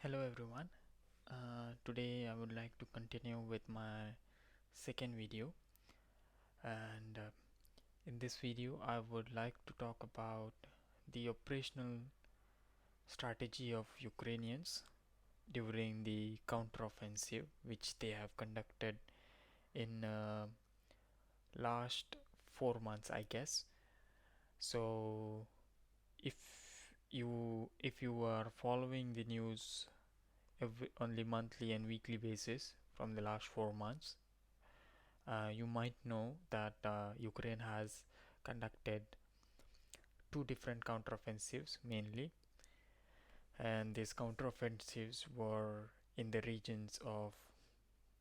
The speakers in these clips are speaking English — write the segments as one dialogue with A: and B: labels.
A: Hello everyone. Today I would like to continue with my second video, and in this video I would like to talk about the operational strategy of Ukrainians during the counteroffensive which they have conducted in last 4 months, I guess. So if if you are following the news on the monthly and weekly basis from the last 4 months, you might know that Ukraine has conducted two different counteroffensives mainly, and these counteroffensives were in the regions of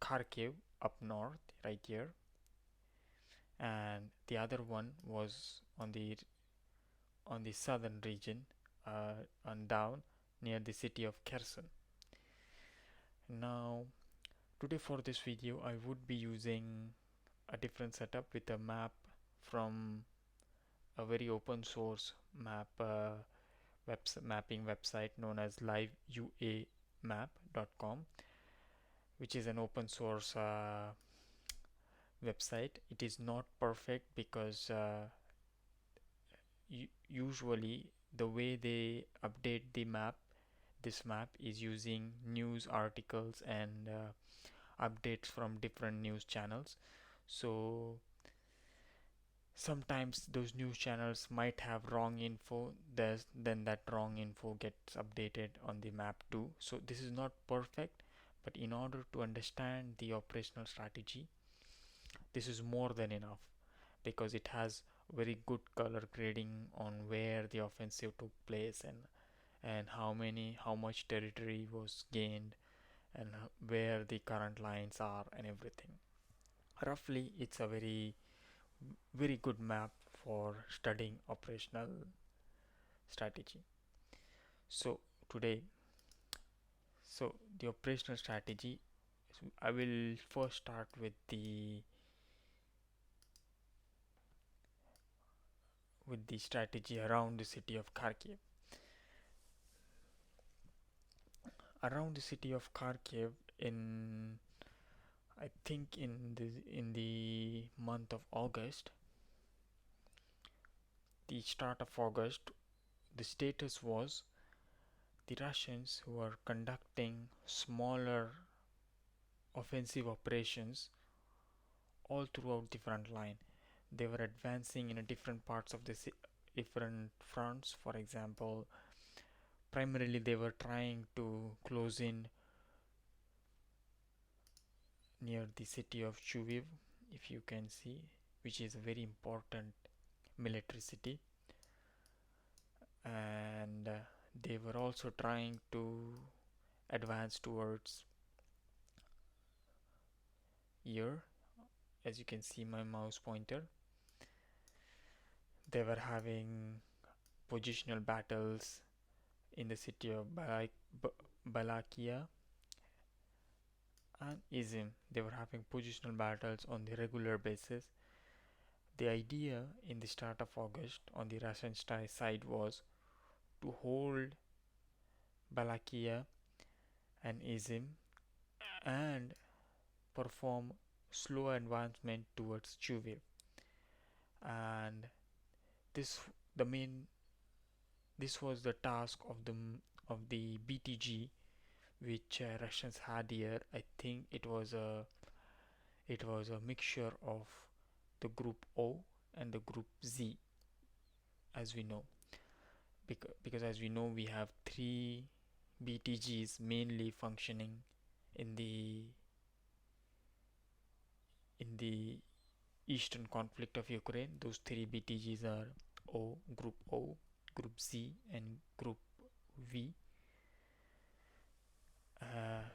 A: Kharkiv up north, right here, and the other one was on the southern region, and down near the city of Kherson. Now, today for this video, I would be using a different setup with a map from a very open source mapping website known as liveuamap.com, which is an open source website. It is not perfect because usually the way they update this map is using news articles and updates from different news channels. So sometimes those news channels might have wrong info. Then that wrong info gets updated on the map too. So this is not perfect, but in order to understand the operational strategy, this is more than enough because it has very good color grading on where the offensive took place, and how much territory was gained, and where the current lines are and everything. Roughly, it's a very good map for studying operational strategy. So today, the operational strategy, I will first start with the strategy around the city of Kharkiv. Around the city of Kharkiv, in I think in the month of August, the start of August, the status was the Russians who were conducting smaller offensive operations all throughout the front line. They were advancing in a different parts of the different fronts. For example, primarily they were trying to close in near the city of Chuviv, if you can see, which is a very important military city, and they were also trying to advance towards here. As you can see my mouse pointer, they were having positional battles in the city of Balakia and Izim. They were having positional battles on the regular basis. The idea in the start of August on the Russian side was to hold Balakia and Izim and perform slow advancement towards Chuviv. And this the main this was the task of the BTG which Russians had here. I think it was a mixture of the group O and the group Z, as we know, because as we know we have three BTGs mainly functioning in the eastern conflict of Ukraine. Those three BTGs are O, Group Z, and Group V.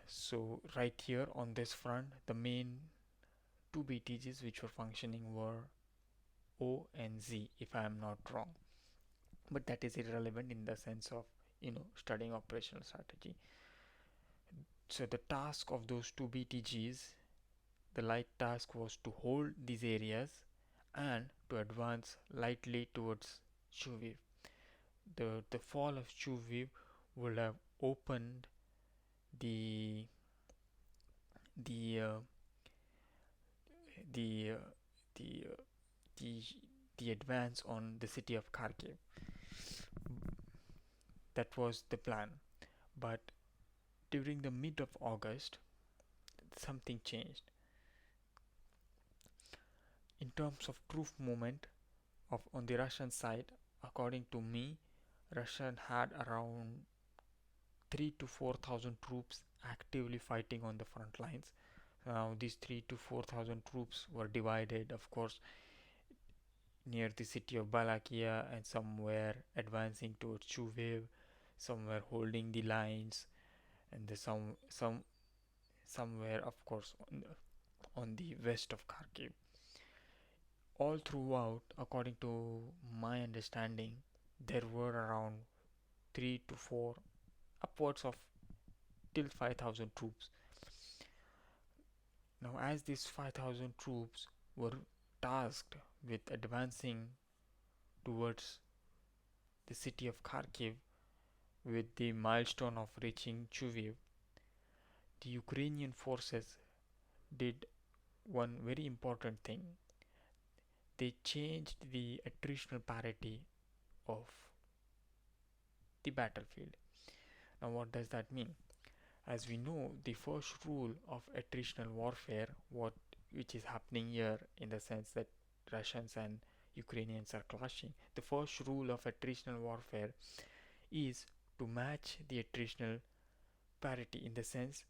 A: So right here on this front, the main two BTGs which were functioning were O and Z, if I am not wrong. But that is irrelevant in the sense of studying operational strategy. So the task of those two BTGs, the light task was to hold these areas and to advance lightly towards Chuviv. The fall of Chuviv would have opened the the uh, the uh, the uh, the the advance on the city of Kharkiv. That was the plan. But during the mid of August, something changed. In terms of troop movement of on the Russian side, according to me, Russia had around 3 to 4 thousand troops actively fighting on the front lines. Now, these 3 to 4 thousand troops were divided, of course, near the city of Balakia and somewhere advancing towards Chuvev, somewhere holding the lines, and somewhere, of course, on the west of Kharkiv. All throughout, according to my understanding, there were around 3 to 4, upwards of till 5,000 troops. Now, as these 5,000 troops were tasked with advancing towards the city of Kharkiv with the milestone of reaching Chuviv, the Ukrainian forces did one very important thing. They changed the attritional parity of the battlefield. Now, what does that mean? As we know, the first rule of attritional warfare, which is happening here in the sense that Russians and Ukrainians are clashing, the first rule of attritional warfare is to match the attritional parity, in the sense,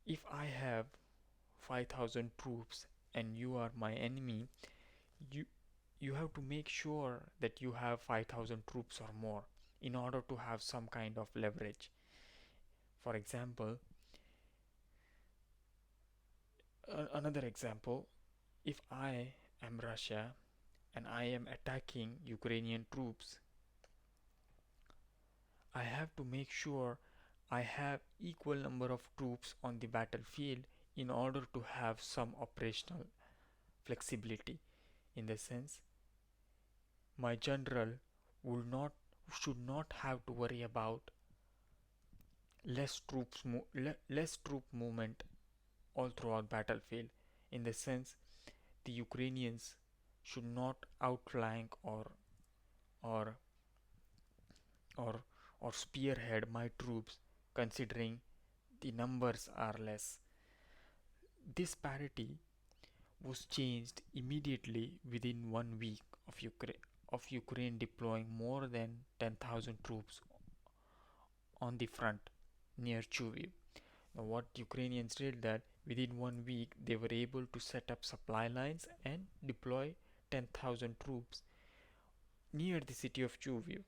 A: if I have 5,000 troops and you are my enemy, you you have to make sure that you have 5,000 troops or more in order to have some kind of leverage. For example, another example, if I am Russia and I am attacking Ukrainian troops, I have to make sure I have equal number of troops on the battlefield in order to have some operational flexibility. In the sense, my general would not should not have to worry about less troop movement all throughout battlefield. In the sense, the Ukrainians should not outflank or or or spearhead my troops, considering the numbers are less. This parity was changed immediately within 1 week of Ukraine deploying more than 10,000 troops on the front near Chuviv. Now, what Ukrainians did, that within 1 week they were able to set up supply lines and deploy 10,000 troops near the city of Chuviv,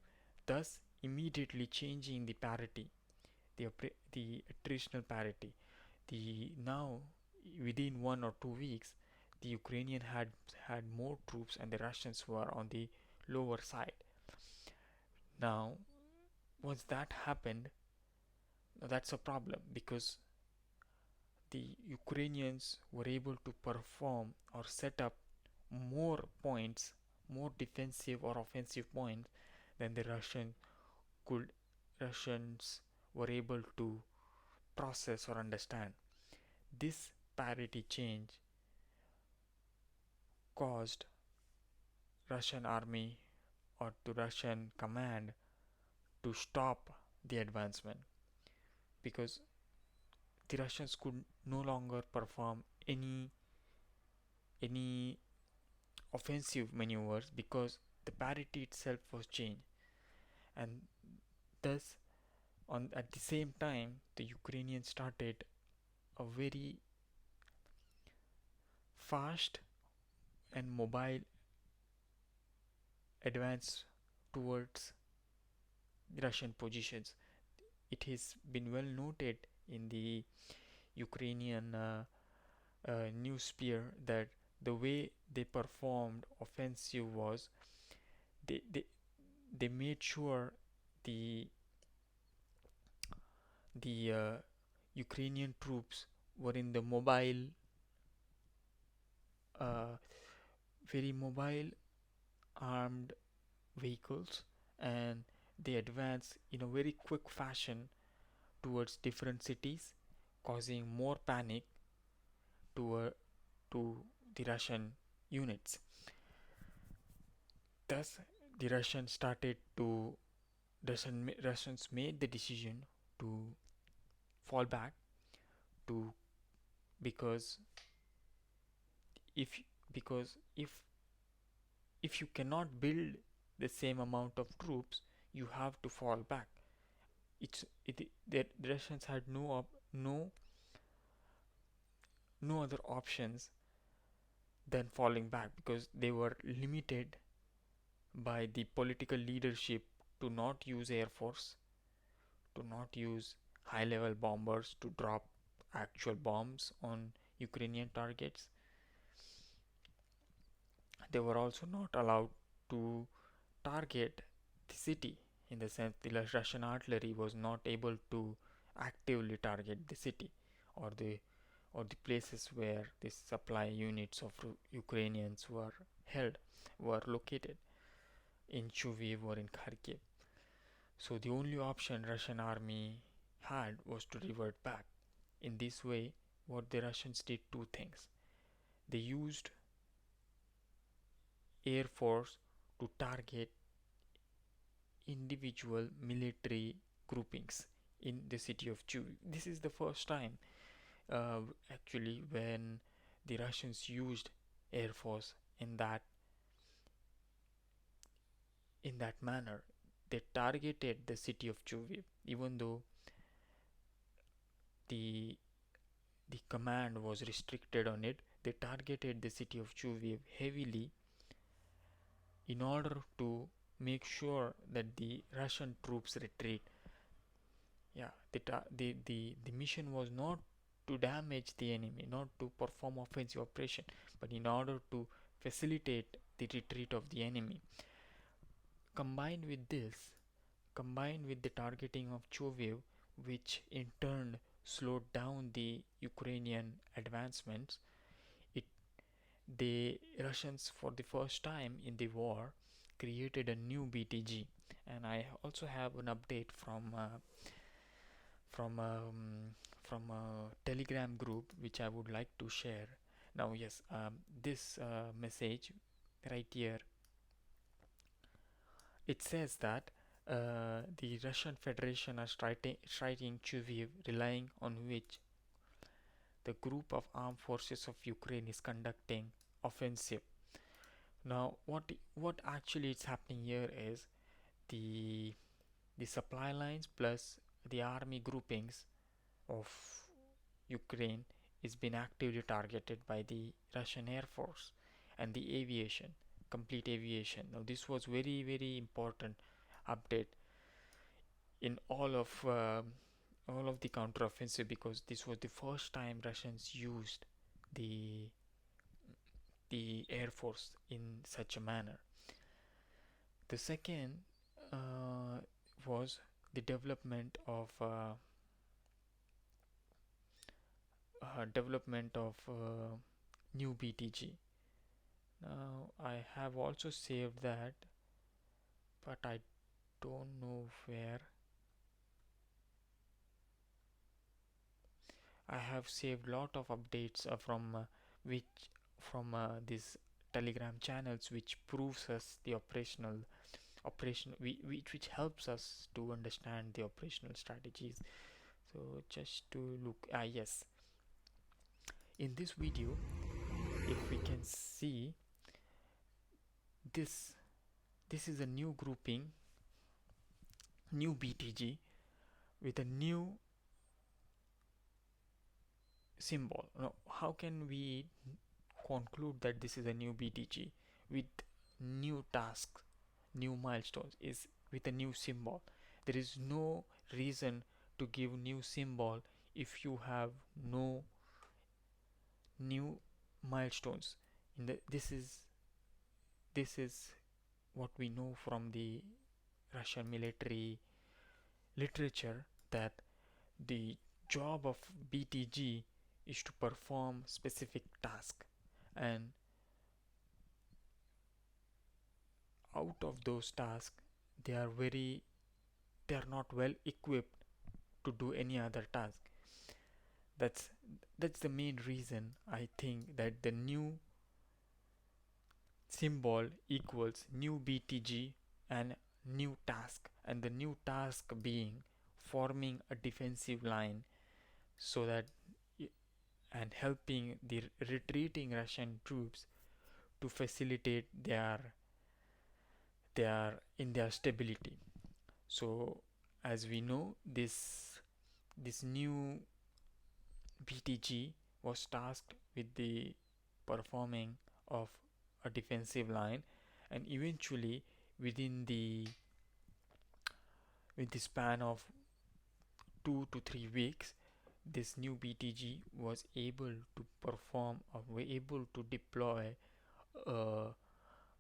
A: thus immediately changing the parity, the attritional parity. The now within 1 or 2 weeks, the Ukrainian had more troops and the Russians were on the lower side. Now, once that happened, that's a problem, because the Ukrainians were able to perform or set up more points, more defensive or offensive points than the could Russians were able to process or understand. This parity change caused Russian army or to Russian command to stop the advancement, because the Russians could no longer perform any offensive maneuvers because the parity itself was changed. And thus, on at the same time, the Ukrainians started a very fast and mobile advance towards Russian positions. It has been well noted in the Ukrainian newsphere that the way they performed offensive was, they they, they made sure the the Ukrainian troops were in the uh, very mobile armed vehicles, and they advanced in a very quick fashion towards different cities, causing more panic to, to the Russian units. Thus, the Russians made the decision to fall back to because if because if you cannot build the same amount of troops, you have to fall back. The Russians had no other options than falling back because they were limited by the political leadership to not use air force, to not use high level bombers to drop actual bombs on Ukrainian targets. They were also not allowed to target the city, in the sense the Russian artillery was not able to actively target the city or the places where the supply units of Ukrainians were located in Chuviv or in Kharkiv. So the only option Russian army had was to revert back. In this way, what the Russians did two things. They used air force to target individual military groupings in the city of Chuviv. This is the first time actually when the Russians used air force in that manner. They targeted the city of Chuviv, even though the the command was restricted on it. They targeted the city of Chuviv heavily in order to make sure that the Russian troops retreat. Yeah, the mission was not to damage the enemy, not to perform offensive operation, but in order to facilitate the retreat of the enemy. Combined with this, combined with the targeting of Choviv, which in turn slowed down the Ukrainian advancements, it the Russians, for the first time in the war, created a new BTG. And I also have an update from from a Telegram group which I would like to share. Now, yes, this message right here, it says that the Russian Federation are striking Chuviv, relying on which the group of armed forces of Ukraine is conducting offensive. Now, what actually is happening here is the the supply lines plus the army groupings of Ukraine is being actively targeted by the Russian Air Force and the aviation, complete aviation. Now, this was very important update in all of the counteroffensive, because this was the first time Russians used the air force in such a manner. The second uh, was the development of new BTG. Now I have also saved that, but I don't know where. I have saved lot of updates which from these Telegram channels, which proves us the which helps us to understand the operational strategies. So just to look, yes, in this video, if we can see this, this is a new grouping, new BTG with a new symbol. Now, how can we conclude that this is a new BTG with new tasks, new milestones, is with a new symbol? There is no reason to give new symbol if you have no new milestones. This is what we know from the Russian military literature, that the job of BTG is to perform specific task, and out of those tasks they are not well equipped to do any other task. That's that's the main reason I think that the new symbol equals new BTG and new task, and the new task being forming a defensive line so that and helping the retreating Russian troops to facilitate their stability. So as we know, this new BTG was tasked with the performing of a defensive line, and eventually within the span of 2 to 3 weeks, this new BTG was able to perform or were able to deploy uh,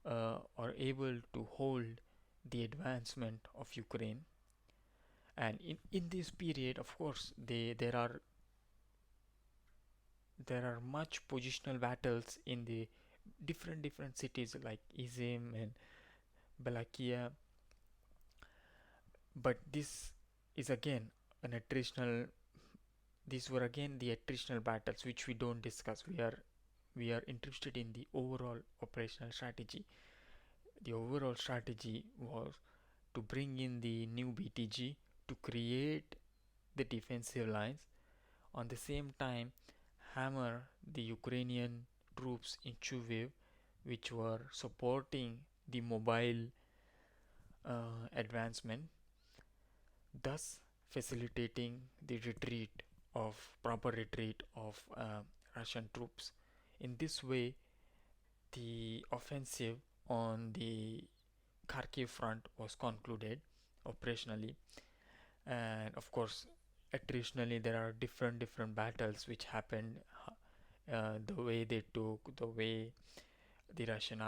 A: or able to hold the advancement of Ukraine. And in this period, of course, there are much positional battles in the different cities like Izim and Balakia, but this is again an attritional. These were again the attritional battles which we don't discuss. We are interested in the overall operational strategy. The overall strategy was to bring in the new BTG to create the defensive lines, on the same time hammer the Ukrainian troops in Chuviv, which were supporting the mobile advancement, thus facilitating the proper retreat of Russian troops. In this way, the offensive on the Kharkiv front was concluded operationally, and of course, attritionally there are different battles which happened. The way they took, the way the Russian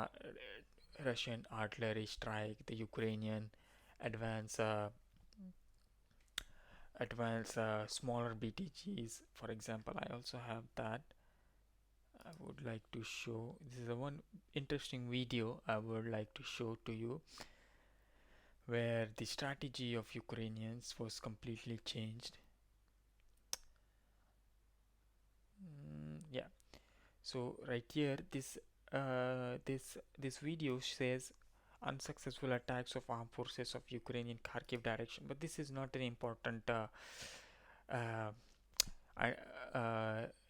A: artillery strike, the Ukrainian advance, smaller BTGs. For example, I also have that. I would like to show. This is a one interesting video I would like to show to you, where the strategy of Ukrainians was completely changed. Yeah. So right here, this video says unsuccessful attacks of armed forces of Ukraine in Kharkiv direction, but this is not an important uh, I,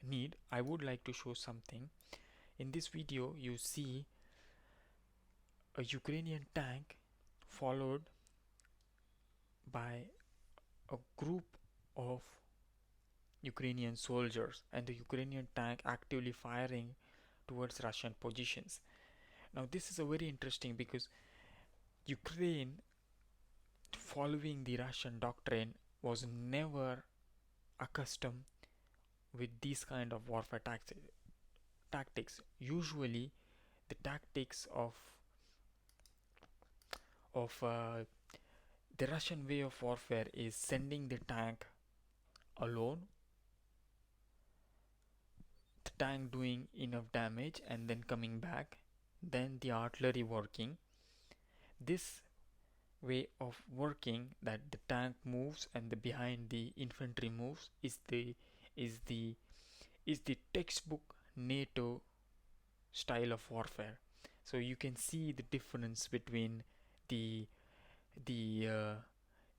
A: need. I would like to show something. In this video, you see a Ukrainian tank followed by a group of Ukrainian soldiers, and the Ukrainian tank actively firing towards Russian positions. Now, this is a very interesting because Ukraine, following the Russian doctrine, was never accustomed with these kind of warfare tactics. Usually, the tactics of the Russian way of warfare is sending the tank alone, the tank doing enough damage and then coming back, then the artillery working. This way of working, that the tank moves and the behind the infantry moves, is the is the textbook NATO style of warfare. So you can see the difference between the the uh,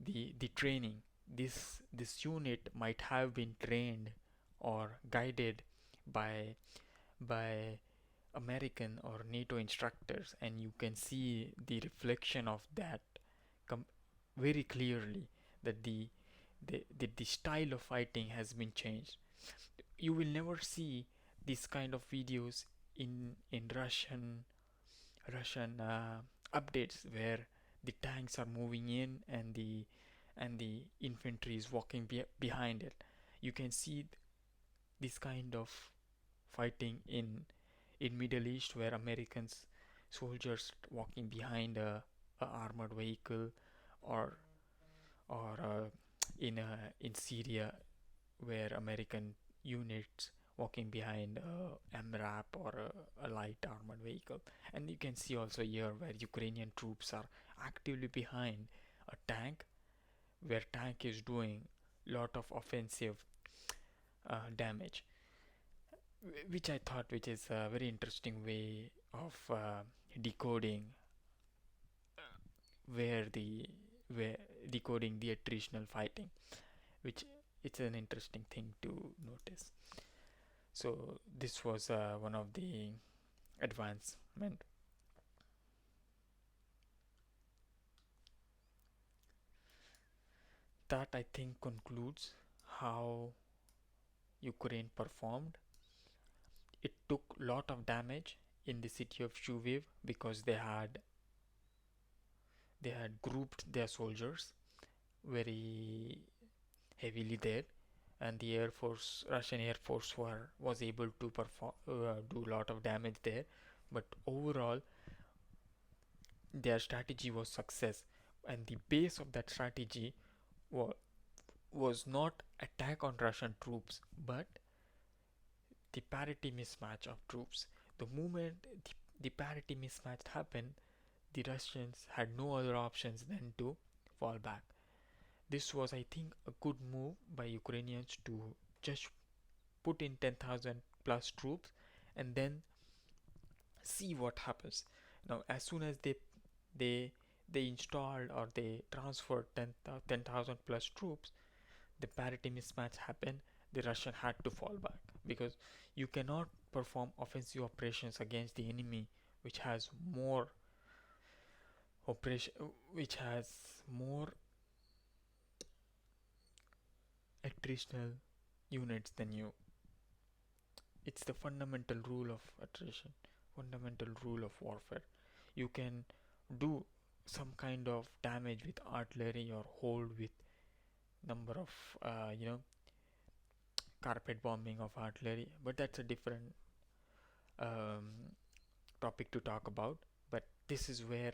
A: the training. This unit might have been trained or guided by by American or NATO instructors, and you can see the reflection of that com- very clearly, that the style of fighting has been changed. You will never see this kind of videos in Russian updates where the tanks are moving in and the infantry is walking behind it. You can see this kind of fighting in Middle East, where Americans soldiers walking behind a armored vehicle, or in Syria, where American units walking behind a MRAP or a light armored vehicle. And you can see also here where Ukrainian troops are actively behind a tank, where tank is doing lot of offensive damage, which I thought which is a very interesting way of decoding where the where decoding the attritional fighting, which it's an interesting thing to notice. So this was one of the advancement that I think concludes how Ukraine performed. It took lot of damage in the city of Shuviv because they had grouped their soldiers very heavily there, and the air force, Russian air force, was able to perform do a lot of damage there. But overall, their strategy was success, and the base of that strategy wa- was not attack on Russian troops, but the parity mismatch of troops. The moment the parity mismatch happened, the Russians had no other options than to fall back. This was, I think, a good move by Ukrainians to just put in 10,000 plus troops and then see what happens. Now, as soon as they they installed or they transferred 10,000 plus troops, the parity mismatch happened. The Russian had to fall back because you cannot perform offensive operations against the enemy which has more operation which has more attritional units than you. It's the fundamental rule of attrition, fundamental rule of warfare. You can do some kind of damage with artillery or hold with number of carpet bombing of artillery, but that's a different um, topic to talk about. But this is where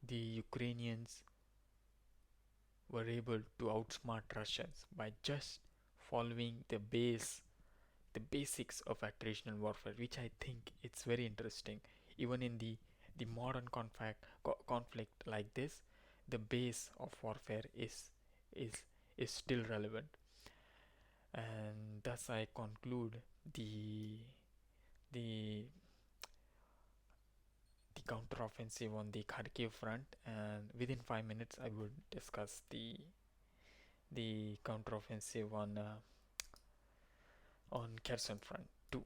A: the Ukrainians were able to outsmart Russians by just following the basics of attritional warfare, which I think it's very interesting. Even in the modern conflict like this, the base of warfare is is still relevant. And thus I conclude the the the counteroffensive on the Kharkiv front, and within 5 minutes I would discuss the counteroffensive on Kherson front too.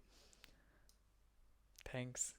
A: Thanks.